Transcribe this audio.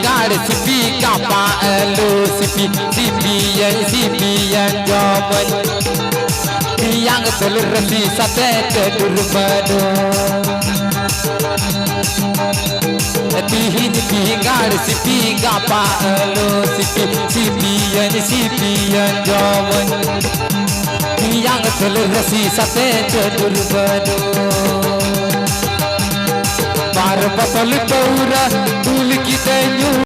gad sipi kapa elu sipian jaman yang telurasi sate tedurbado tihin gad sipi kapa elu sipian jaman yang telurasi sate tedurbado Bar batal taura tul ki